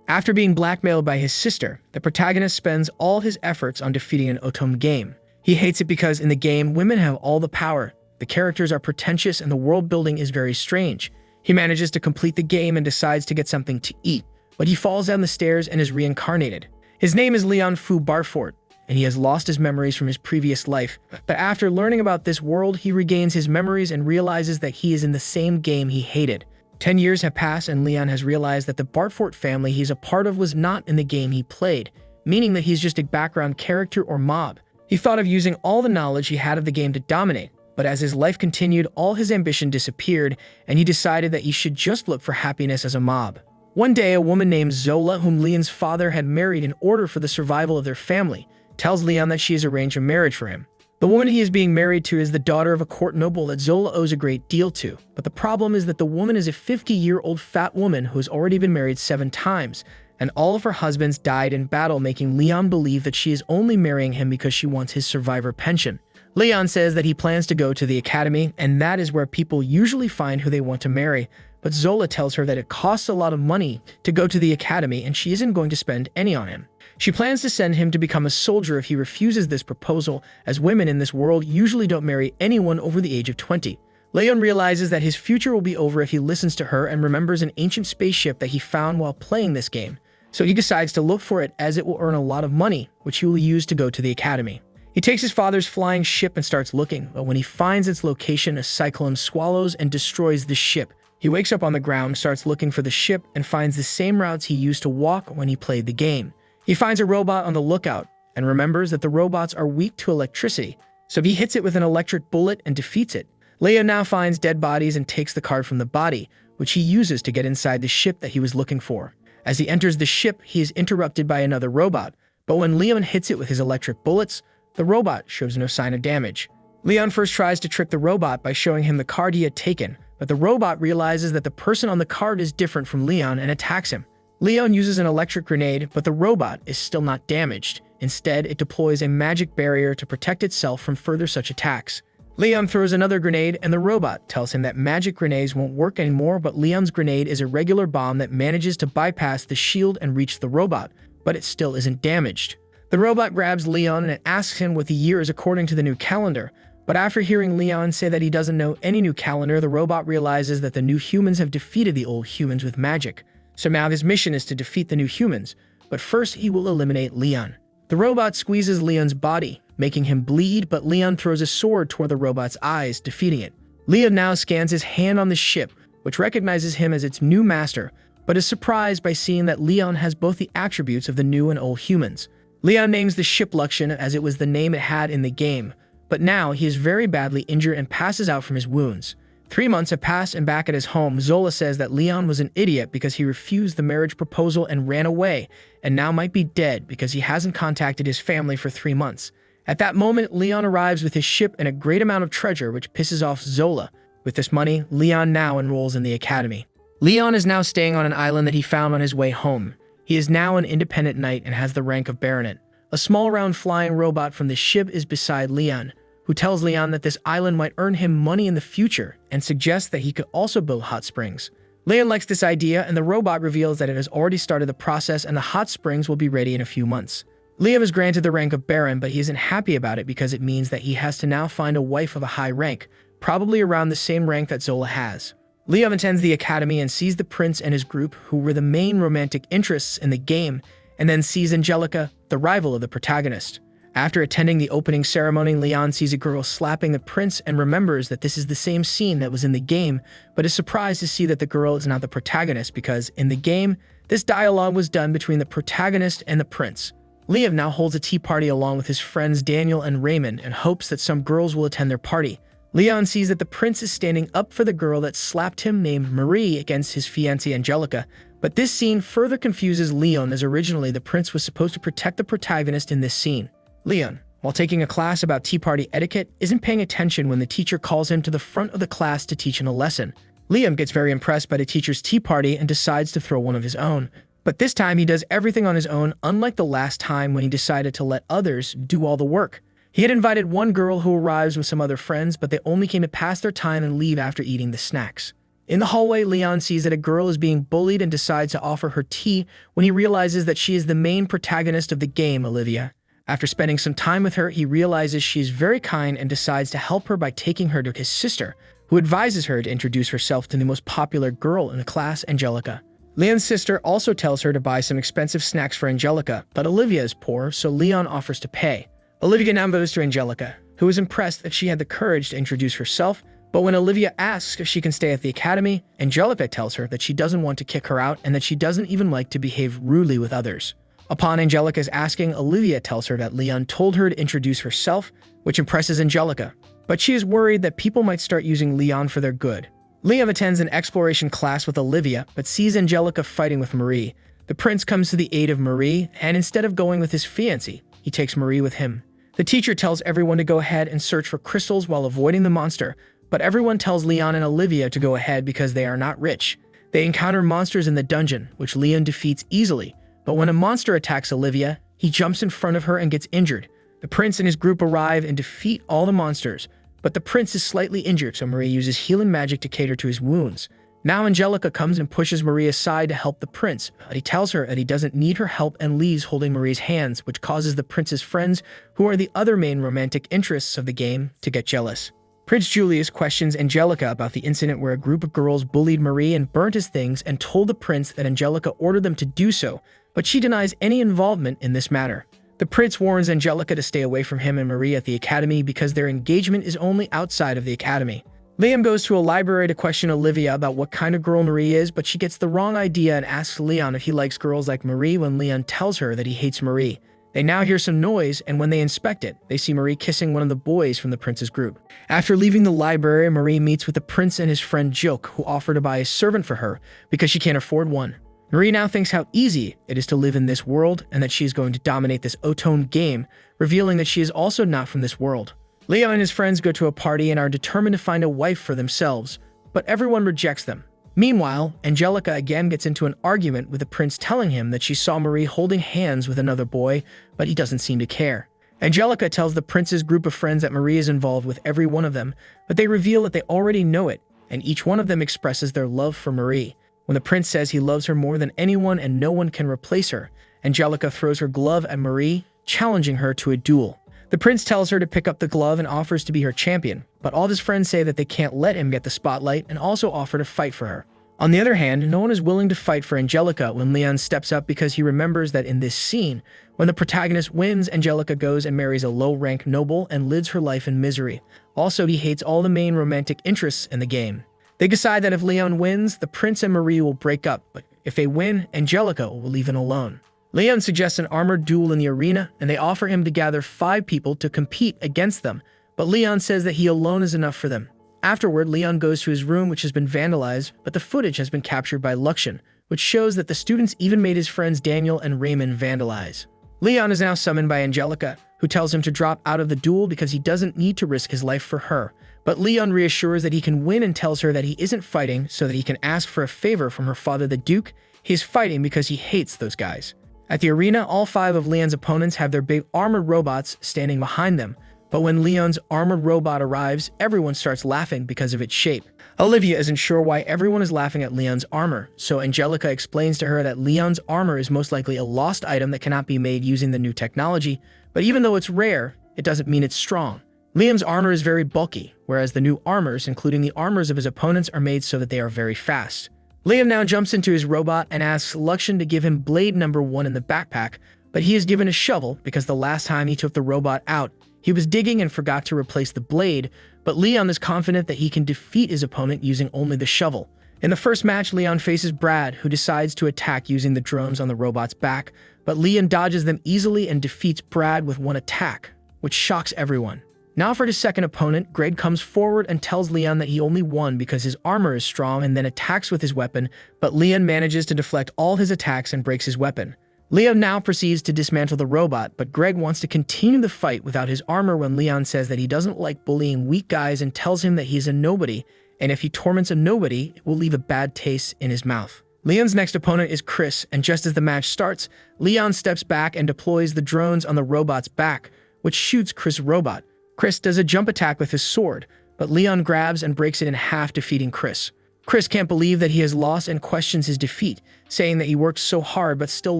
After being blackmailed by his sister, the protagonist spends all his efforts on defeating an Otome game. He hates it because in the game, women have all the power, the characters are pretentious, and the world building is very strange. He manages to complete the game and decides to get something to eat, but he falls down the stairs and is reincarnated. His name is Leon Fu Barfort, and he has lost his memories from his previous life. But after learning about this world, he regains his memories and realizes that he is in the same game he hated. 10 years have passed, and Leon has realized that the Barfort family he's a part of was not in the game he played, meaning that he's just a background character or mob. He thought of using all the knowledge he had of the game to dominate, but as his life continued, all his ambition disappeared, and he decided that he should just look for happiness as a mob. One day, a woman named Zola, whom Leon's father had married in order for the survival of their family, tells Leon that she has arranged a marriage for him. The woman he is being married to is the daughter of a court noble that Zola owes a great deal to, but the problem is that the woman is a 50-year-old fat woman who has already been married 7 times, and all of her husbands died in battle, making Leon believe that she is only marrying him because she wants his survivor pension. Leon says that he plans to go to the academy, and that is where people usually find who they want to marry, but Zola tells her that it costs a lot of money to go to the academy and she isn't going to spend any on him. She plans to send him to become a soldier if he refuses this proposal, as women in this world usually don't marry anyone over the age of 20. Leon realizes that his future will be over if he listens to her and remembers an ancient spaceship that he found while playing this game. So he decides to look for it as it will earn a lot of money, which he will use to go to the academy. He takes his father's flying ship and starts looking, but when he finds its location, a cyclone swallows and destroys the ship. He wakes up on the ground, starts looking for the ship, and finds the same routes he used to walk when he played the game. He finds a robot on the lookout and remembers that the robots are weak to electricity, so he hits it with an electric bullet and defeats it. Leon now finds dead bodies and takes the card from the body, which he uses to get inside the ship that he was looking for. As he enters the ship, he is interrupted by another robot, but when Leon hits it with his electric bullets, the robot shows no sign of damage. Leon first tries to trick the robot by showing him the card he had taken, but the robot realizes that the person on the card is different from Leon and attacks him. Leon uses an electric grenade, but the robot is still not damaged. Instead, it deploys a magic barrier to protect itself from further such attacks. Leon throws another grenade, and the robot tells him that magic grenades won't work anymore, but Leon's grenade is a regular bomb that manages to bypass the shield and reach the robot, but it still isn't damaged. The robot grabs Leon and asks him what the year is according to the new calendar, but after hearing Leon say that he doesn't know any new calendar, the robot realizes that the new humans have defeated the old humans with magic. So now his mission is to defeat the new humans, but first he will eliminate Leon. The robot squeezes Leon's body, making him bleed, but Leon throws a sword toward the robot's eyes, defeating it. Leon now scans his hand on the ship, which recognizes him as its new master, but is surprised by seeing that Leon has both the attributes of the new and old humans. Leon names the ship Luxian as it was the name it had in the game, but now he is very badly injured and passes out from his wounds. 3 months have passed, and back at his home, Zola says that Leon was an idiot because he refused the marriage proposal and ran away, and now might be dead because he hasn't contacted his family for 3 months. At that moment, Leon arrives with his ship and a great amount of treasure, which pisses off Zola. With this money, Leon now enrolls in the academy. Leon is now staying on an island that he found on his way home. He is now an independent knight and has the rank of baronet. A small round flying robot from the ship is beside Leon, who tells Leon that this island might earn him money in the future and suggests that he could also build hot springs. Leon likes this idea, and the robot reveals that it has already started the process and the hot springs will be ready in a few months. Leon is granted the rank of baron, but he isn't happy about it because it means that he has to now find a wife of a high rank, probably around the same rank that Zola has. Leon attends the academy and sees the prince and his group, who were the main romantic interests in the game, and then sees Angelica, the rival of the protagonist. After attending the opening ceremony, Leon sees a girl slapping the prince and remembers that this is the same scene that was in the game, but is surprised to see that the girl is not the protagonist because, in the game, this dialogue was done between the protagonist and the prince. Leon now holds a tea party along with his friends Daniel and Raymond and hopes that some girls will attend their party. Leon sees that the prince is standing up for the girl that slapped him named Marie against his fiancée Angelica, but this scene further confuses Leon as originally the prince was supposed to protect the protagonist in this scene. Leon, while taking a class about tea party etiquette, isn't paying attention when the teacher calls him to the front of the class to teach him a lesson. Leon gets very impressed by the teacher's tea party and decides to throw one of his own. But this time he does everything on his own, unlike the last time when he decided to let others do all the work. He had invited one girl who arrives with some other friends, but they only came to pass their time and leave after eating the snacks. In the hallway, Leon sees that a girl is being bullied and decides to offer her tea when he realizes that she is the main protagonist of the game, Olivia. After spending some time with her, he realizes she is very kind and decides to help her by taking her to his sister, who advises her to introduce herself to the most popular girl in the class, Angelica. Leon's sister also tells her to buy some expensive snacks for Angelica, but Olivia is poor, so Leon offers to pay. Olivia now goes to Angelica, who is impressed that she had the courage to introduce herself, but when Olivia asks if she can stay at the academy, Angelica tells her that she doesn't want to kick her out and that she doesn't even like to behave rudely with others. Upon Angelica's asking, Olivia tells her that Leon told her to introduce herself, which impresses Angelica, but she is worried that people might start using Leon for their good. Leon attends an exploration class with Olivia, but sees Angelica fighting with Marie. The prince comes to the aid of Marie, and instead of going with his fiancée, he takes Marie with him. The teacher tells everyone to go ahead and search for crystals while avoiding the monster, but everyone tells Leon and Olivia to go ahead because they are not rich. They encounter monsters in the dungeon, which Leon defeats easily, but when a monster attacks Olivia, he jumps in front of her and gets injured. The prince and his group arrive and defeat all the monsters, but the prince is slightly injured, so Marie uses healing magic to cater to his wounds. Now Angelica comes and pushes Marie aside to help the prince, but he tells her that he doesn't need her help and leaves holding Marie's hands, which causes the prince's friends, who are the other main romantic interests of the game, to get jealous. Prince Julius questions Angelica about the incident where a group of girls bullied Marie and burnt his things and told the prince that Angelica ordered them to do so, but she denies any involvement in this matter. The prince warns Angelica to stay away from him and Marie at the academy because their engagement is only outside of the academy. Liam goes to a library to question Olivia about what kind of girl Marie is, but she gets the wrong idea and asks Leon if he likes girls like Marie when Leon tells her that he hates Marie. They now hear some noise, and when they inspect it, they see Marie kissing one of the boys from the prince's group. After leaving the library, Marie meets with the prince and his friend Joke, who offer to buy a servant for her because she can't afford one. Marie now thinks how easy it is to live in this world and that she is going to dominate this Otome game, revealing that she is also not from this world. Leo and his friends go to a party and are determined to find a wife for themselves, but everyone rejects them. Meanwhile, Angelica again gets into an argument with the prince telling him that she saw Marie holding hands with another boy, but he doesn't seem to care. Angelica tells the prince's group of friends that Marie is involved with every one of them, but they reveal that they already know it, and each one of them expresses their love for Marie. When the prince says he loves her more than anyone and no one can replace her, Angelica throws her glove at Marie, challenging her to a duel. The prince tells her to pick up the glove and offers to be her champion, but all of his friends say that they can't let him get the spotlight and also offer to fight for her. On the other hand, no one is willing to fight for Angelica when Leon steps up because he remembers that in this scene, when the protagonist wins, Angelica goes and marries a low-rank noble and lives her life in misery. Also, he hates all the main romantic interests in the game. They decide that if Leon wins, the prince and Marie will break up, but if they win, Angelica will leave him alone. Leon suggests an armored duel in the arena, and they offer him to gather 5 people to compete against them, but Leon says that he alone is enough for them. Afterward, Leon goes to his room, which has been vandalized, but the footage has been captured by Luxian, which shows that the students even made his friends Daniel and Raymond vandalize. Leon is now summoned by Angelica, who tells him to drop out of the duel because he doesn't need to risk his life for her. But Leon reassures that he can win and tells her that he isn't fighting so that he can ask for a favor from her father, the Duke. He is fighting because he hates those guys. At the arena, all 5 of Leon's opponents have their big armored robots standing behind them, but when Leon's armored robot arrives, everyone starts laughing because of its shape. Olivia isn't sure why everyone is laughing at Leon's armor, so Angelica explains to her that Leon's armor is most likely a lost item that cannot be made using the new technology, but even though it's rare, it doesn't mean it's strong. Liam's armor is very bulky, whereas the new armors, including the armors of his opponents, are made so that they are very fast. Liam now jumps into his robot and asks Luxian to give him blade number 1 in the backpack, but he is given a shovel because the last time he took the robot out, he was digging and forgot to replace the blade, but Leon is confident that he can defeat his opponent using only the shovel. In the first match, Leon faces Brad, who decides to attack using the drones on the robot's back, but Leon dodges them easily and defeats Brad with 1 attack, which shocks everyone. Now for his second opponent, Greg comes forward and tells Leon that he only won because his armor is strong and then attacks with his weapon, but Leon manages to deflect all his attacks and breaks his weapon. Leon now proceeds to dismantle the robot, but Greg wants to continue the fight without his armor when Leon says that he doesn't like bullying weak guys and tells him that he's a nobody, and if he torments a nobody, it will leave a bad taste in his mouth. Leon's next opponent is Chris, and just as the match starts, Leon steps back and deploys the drones on the robot's back, which shoots Chris' robot. Chris does a jump attack with his sword, but Leon grabs and breaks it in half, defeating Chris. Chris can't believe that he has lost and questions his defeat, saying that he worked so hard but still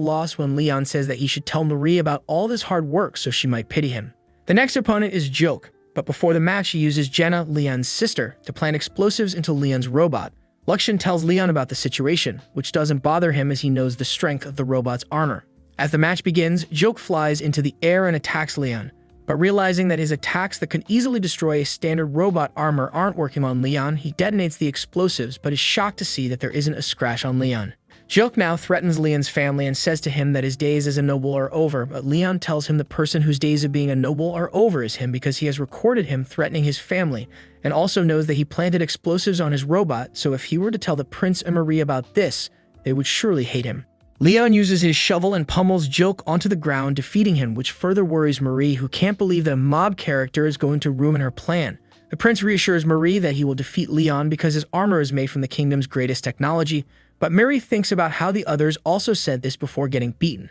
lost when Leon says that he should tell Marie about all this hard work so she might pity him. The next opponent is Joke, but before the match he uses Jenna, Leon's sister, to plant explosives into Leon's robot. Luxian tells Leon about the situation, which doesn't bother him as he knows the strength of the robot's armor. As the match begins, Joke flies into the air and attacks Leon, but realizing that his attacks that could easily destroy a standard robot armor aren't working on Leon, he detonates the explosives but is shocked to see that there isn't a scratch on Leon. Joke now threatens Leon's family and says to him that his days as a noble are over, but Leon tells him the person whose days of being a noble are over is him because he has recorded him threatening his family, and also knows that he planted explosives on his robot, so if he were to tell the Prince and Marie about this, they would surely hate him. Leon uses his shovel and pummels Joke onto the ground, defeating him, which further worries Marie, who can't believe that a mob character is going to ruin her plan. The prince reassures Marie that he will defeat Leon because his armor is made from the kingdom's greatest technology, but Marie thinks about how the others also said this before getting beaten.